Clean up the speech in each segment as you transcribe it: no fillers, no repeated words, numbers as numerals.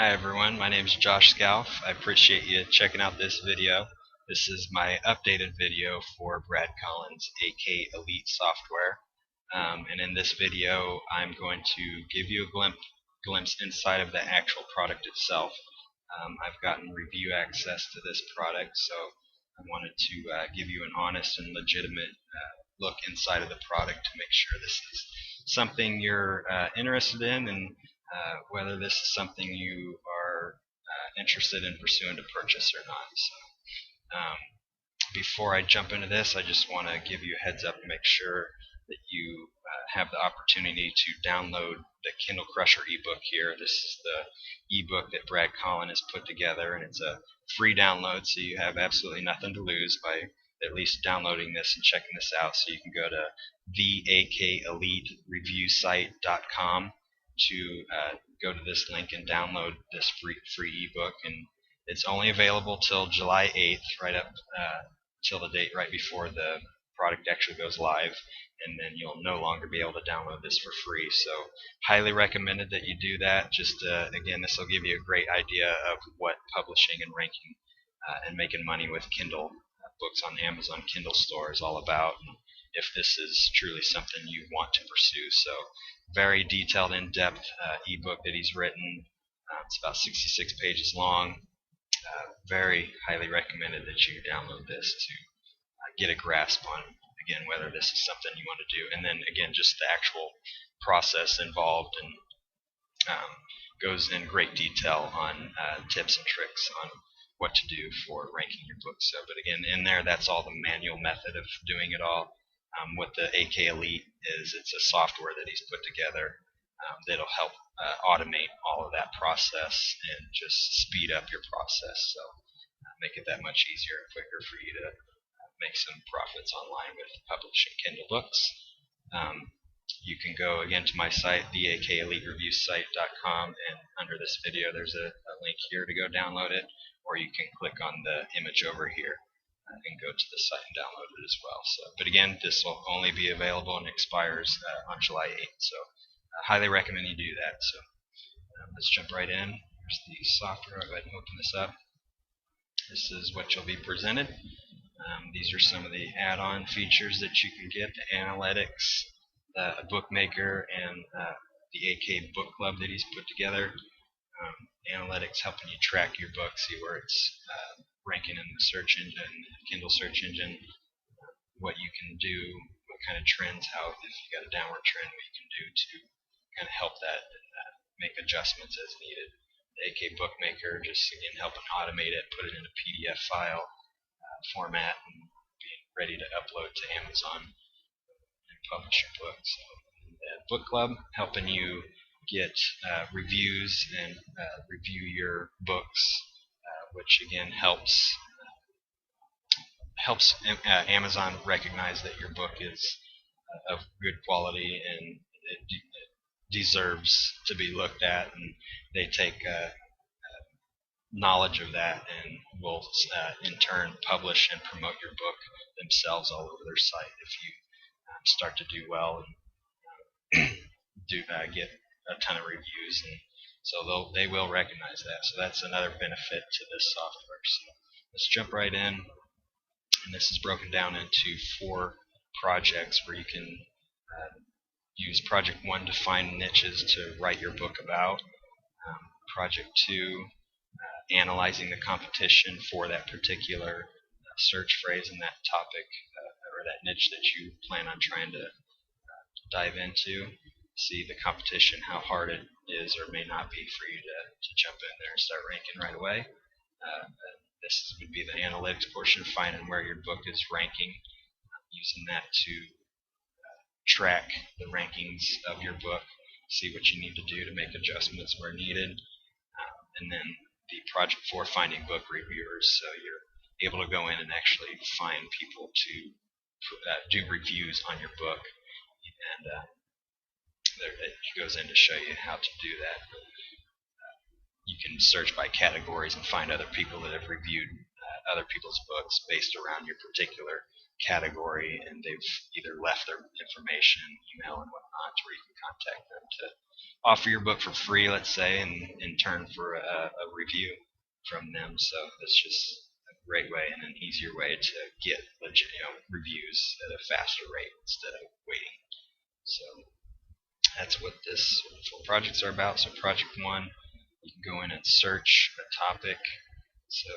Hi everyone, my name is Josh Scalf. I appreciate you checking out this video. This is my updated video for Brad Callen's akelite software. And in this video I'm going to give you a glimpse inside of the actual product itself. I've gotten review access to this product, so I wanted to give you an honest and legitimate look inside of the product to make sure this is something you're interested in, and whether this is something you are interested in pursuing to purchase or not. So, before I jump into this, I just want to give you a heads up and make sure that you have the opportunity to download the Kindle Crusher ebook here. This is the ebook that Brad Callen has put together, and it's a free download, so you have absolutely nothing to lose by at least downloading this and checking this out. So you can go to theakelitereviewsite.com to go to this link and download this free ebook, and it's only available till July 8th, right up till the date right before the product actually goes live, and then you'll no longer be able to download this for free. So highly recommended that you do that. Just again, this will give you a great idea of what publishing and ranking and making money with Kindle books on the Amazon Kindle store is all about, and if this is truly something you want to pursue. So very detailed, in-depth ebook that he's written. It's about 66 pages long. Very highly recommended that you download this to get a grasp on, again, whether this is something you want to do, and then again just the actual process involved, and goes in great detail on tips and tricks on what to do for ranking your book. So, but again, in there, that's all the manual method of doing it all. What the akelite is, it's a software that he's put together that'll help automate all of that process and just speed up your process. So make it that much easier and quicker for you to make some profits online with publishing Kindle books. You can go again to my site, theakelitereviewsite.com, and under this video there's a link here to go download it, or you can click on the image over here and go to the site and download it as well. So, but again, this will only be available and expires on July 8th, so I highly recommend you do that. So let's jump right in. Here's the software. I'll go ahead and open this up. This is what you'll be presented. These are some of the add-on features that you can get: the analytics, a bookmaker, and the AK book club that he's put together. Analytics helping you track your book, see where it's ranking in the search engine, Kindle search engine, what you can do, what kind of trends, how if you got a downward trend, what you can do to kind of help that and make adjustments as needed. The AK bookmaker just again helping automate it, put it in a PDF file format, and being ready to upload to Amazon and publish your book. So the book club helping you get reviews and review your books, which again helps Amazon recognize that your book is of good quality and it deserves to be looked at, and they take knowledge of that and will in turn publish and promote your book themselves all over their site if you start to do well and get a ton of reviews, and so they will recognize that. So that's another benefit to this software. So let's jump right in, and this is broken down into 4 projects where you can use project 1 to find niches to write your book about, project 2 analyzing the competition for that particular search phrase and that topic or that niche that you plan on trying to dive into. See the competition, how hard it is or may not be for you to jump in there and start ranking right away. This would be the analytics portion, finding where your book is ranking, using that to track the rankings of your book, see what you need to do to make adjustments where needed, and then the project 4, finding book reviewers, so you're able to go in and actually find people to do reviews on your book, and it goes in to show you how to do that. You can search by categories and find other people that have reviewed other people's books based around your particular category, and they've either left their information, email, and whatnot, where you can contact them to offer your book for free, let's say, and in turn for a review from them. So it's just a great way and an easier way to get legit, reviews at a faster rate instead of waiting. So that's what this four projects are about. So project 1, you can go in and search a topic. So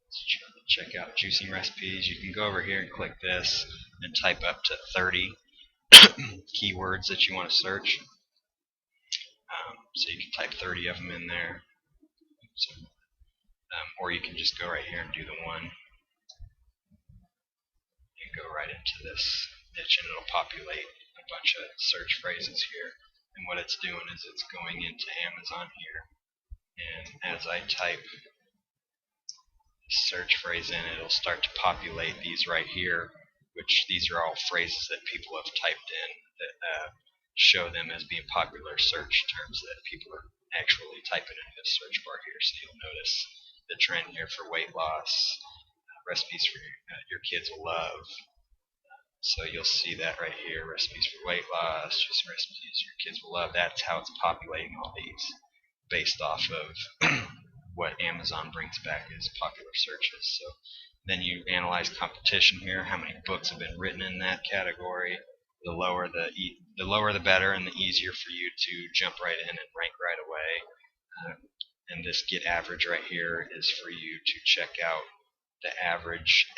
let's check out juicing recipes. You can go over here and click this and type up to 30 keywords that you want to search. So you can type 30 of them in there. So, or you can just go right here and do the one and go right into this niche, and it'll populate a bunch of search phrases here. And what it's doing is it's going into Amazon here, and as I type search phrase in, it'll start to populate these right here, which these are all phrases that people have typed in that show them as being popular search terms that people are actually typing into the search bar here. So you'll notice the trend here for weight loss, recipes for your kids will love. So you'll see that right here, recipes for weight loss, just recipes your kids will love. That's how it's populating all these based off of what Amazon brings back as popular searches. So then you analyze competition here, how many books have been written in that category. The lower the better, and the easier for you to jump right in and rank right away. And this get average right here is for you to check out the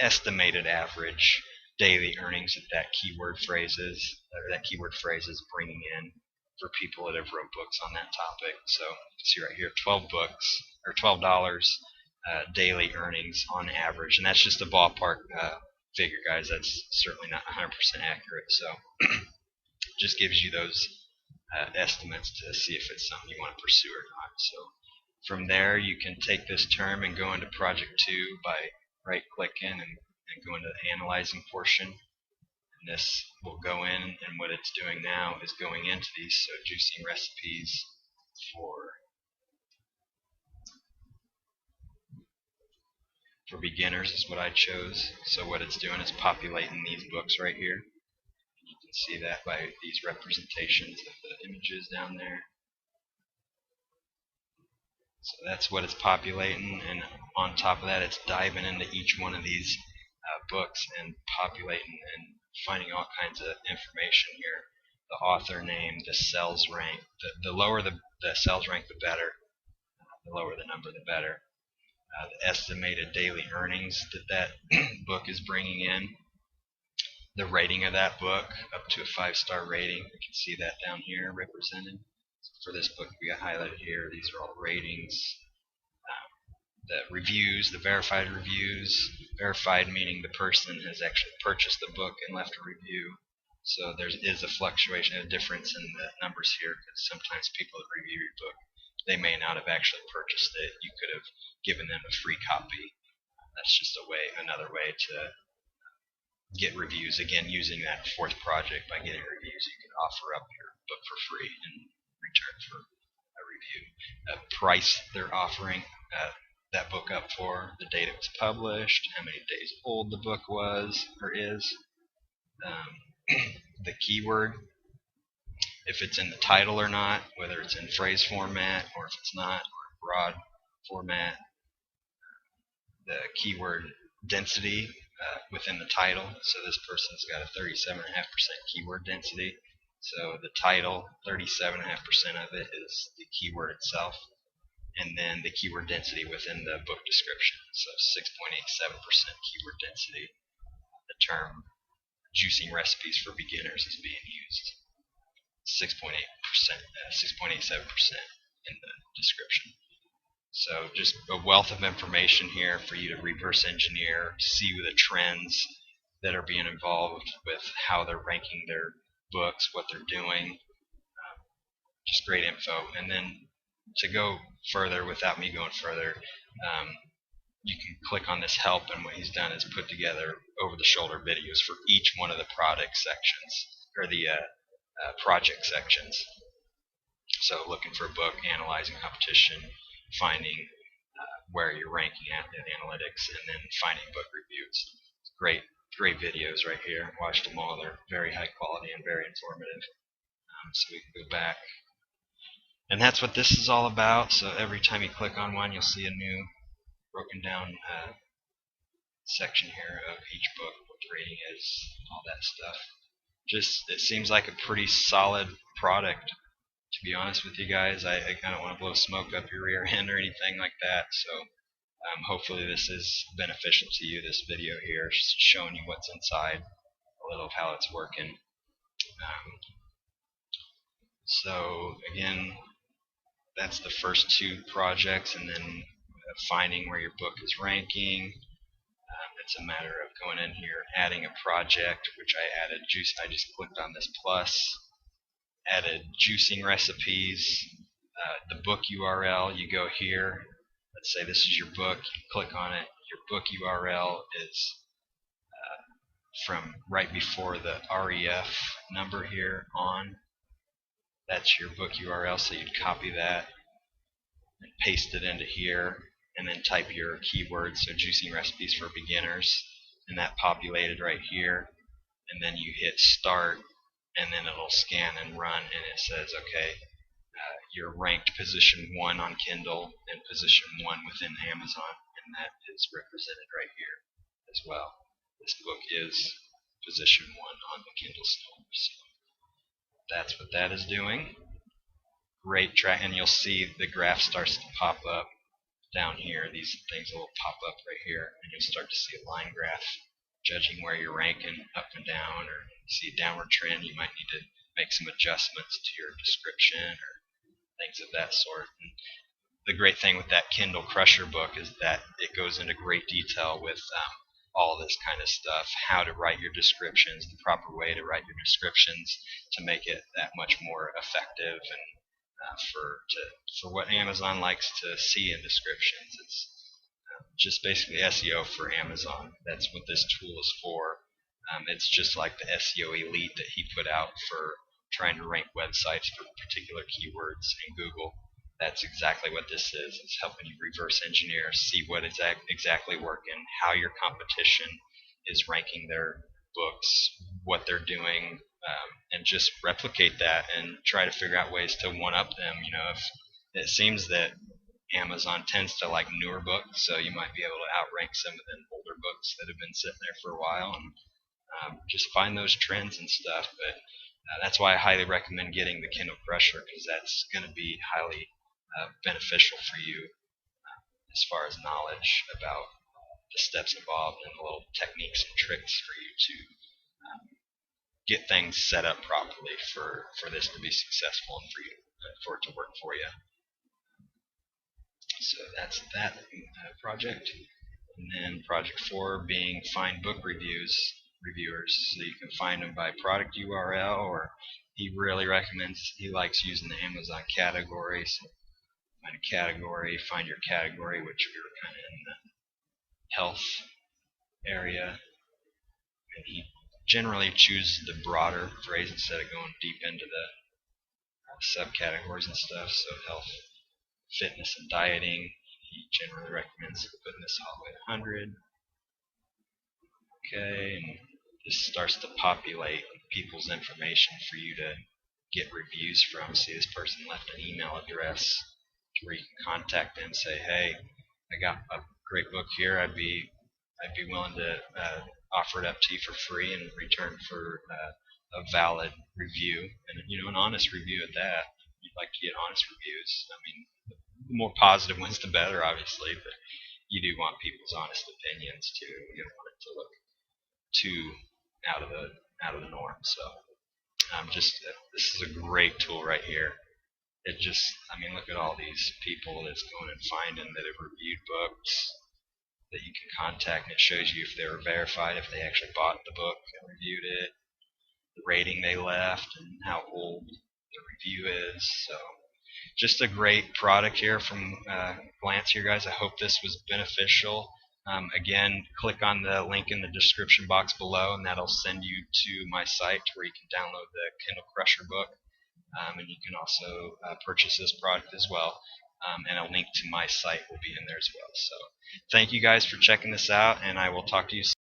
estimated average daily earnings that keyword phrase is bringing in for people that have wrote books on that topic. So you can see right here, 12 books or $12 daily earnings on average, and that's just a ballpark figure, guys. That's certainly not 100% accurate. So just gives you those estimates to see if it's something you want to pursue or not. So from there, you can take this term and go into project 2 by right-clicking and go into the analyzing portion. And this will go in, and what it's doing now is going into these. So juicing recipes for beginners is what I chose. So what it's doing is populating these books right here. You can see that by these representations of the images down there. So that's what it's populating, and on top of that, it's diving into each one of these books and populating and finding all kinds of information here. The author name, the sales rank. The lower the sales rank, the better. The lower the number, the better. The estimated daily earnings that book is bringing in. The rating of that book, up to a 5-star rating. You can see that down here represented. For this book we got highlighted here. These are all ratings. The reviews, the verified reviews. Verified meaning the person has actually purchased the book and left a review. So there is a fluctuation, a difference in the numbers here, because sometimes people that review your book, they may not have actually purchased it. You could have given them a free copy. That's just another way to get reviews. Again, using that 4th project, by getting reviews, you can offer up your book for free in return for a review. Price they're offering that book up for, the date it was published, how many days old the book was or is, the keyword, if it's in the title or not, whether it's in phrase format or if it's not, or broad format, the keyword density within the title. So this person's got a 37.5% keyword density. So the title, 37.5% of it is the keyword itself, and then the keyword density within the book description. So 6.87% keyword density. The term juicing recipes for beginners is being used. 6.87% in the description. So just a wealth of information here for you to reverse engineer, see the trends that are being involved with how they're ranking their books, what they're doing. Just great info. And then to go further, without me going further, you can click on this help, and what he's done is put together over-the-shoulder videos for each one of the product sections, or the project sections. So looking for a book, analyzing competition, finding where you're ranking at in analytics, and then finding book reviews. Great videos right here. Watched them all. They're very high quality and very informative. So we can go back. And that's what this is all about. So every time you click on one, you'll see a new broken down section here of each book, what the rating is, all that stuff. Just, it seems like a pretty solid product, to be honest with you guys. I kind of want to blow smoke up your rear end or anything like that. So hopefully this is beneficial to you, this video here, showing you what's inside, a little of how it's working. So again, that's the first two projects, and then finding where your book is ranking. It's a matter of going in here, adding a project, which I added juice. I just clicked on this plus, added juicing recipes. The book URL, you go here. Let's say this is your book. You click on it. Your book URL is from right before the REF number here on. That's your book URL, so you'd copy that and paste it into here, and then type your keywords, so juicing recipes for beginners, and that populated right here, and then you hit start, and then it'll scan and run, and it says, okay, you're ranked position 1 on Kindle and position 1 within Amazon, and that is represented right here as well. This book is position 1 on the Kindle store. So that's what that is doing. Great track, and you'll see the graph starts to pop up down here. These things will pop up right here, and you'll start to see a line graph judging where you're ranking up and down, or you see a downward trend. You might need to make some adjustments to your description or things of that sort. And the great thing with that Kindle Crusher book is that it goes into great detail with all this kind of stuff, how to write your descriptions, the proper way to write your descriptions to make it that much more effective, and for what Amazon likes to see in descriptions. It's just basically SEO for Amazon. That's what this tool is for. It's just like the SEO Elite that he put out for trying to rank websites for particular keywords in Google. That's exactly what this is. It's helping you reverse engineer, see what is exactly working, how your competition is ranking their books, what they're doing, and just replicate that and try to figure out ways to one-up them. You know, if it seems that Amazon tends to like newer books, so you might be able to outrank some of the older books that have been sitting there for a while, and just find those trends and stuff. But that's why I highly recommend getting the Kindle Crusher, because that's going to be highly beneficial for you as far as knowledge about the steps involved and the little techniques and tricks for you to get things set up properly for this to be successful and for it to work for you. So that's that project. And then project 4 being find book reviewers. So you can find them by product URL, or he really recommends, he likes using the Amazon categories. Find a category, find your category, which we were kind of in the health area. And he generally chooses the broader phrase instead of going deep into the subcategories and stuff. So health, fitness, and dieting, he generally recommends putting this all the way to 100. Okay, and this starts to populate people's information for you to get reviews from. See, this person left an email address where you can contact them and say, hey, I got a great book here. I'd be willing to offer it up to you for free in return for a valid review, and an honest review at that. You'd like to get honest reviews. I mean, the more positive ones, the better, obviously, but you do want people's honest opinions too. You don't want it to look too out of the norm. So this is a great tool right here. It just, I mean, look at all these people that's going and finding that have reviewed books that you can contact, and it shows you if they were verified, if they actually bought the book and reviewed it, the rating they left, and how old the review is. So just a great product here from glance here, guys. I hope this was beneficial. Again, click on the link in the description box below, and that'll send you to my site where you can download the Kindle Crusher book, and you can also purchase this product as well. and a link to my site will be in there as well. So thank you guys for checking this out, and I will talk to you soon.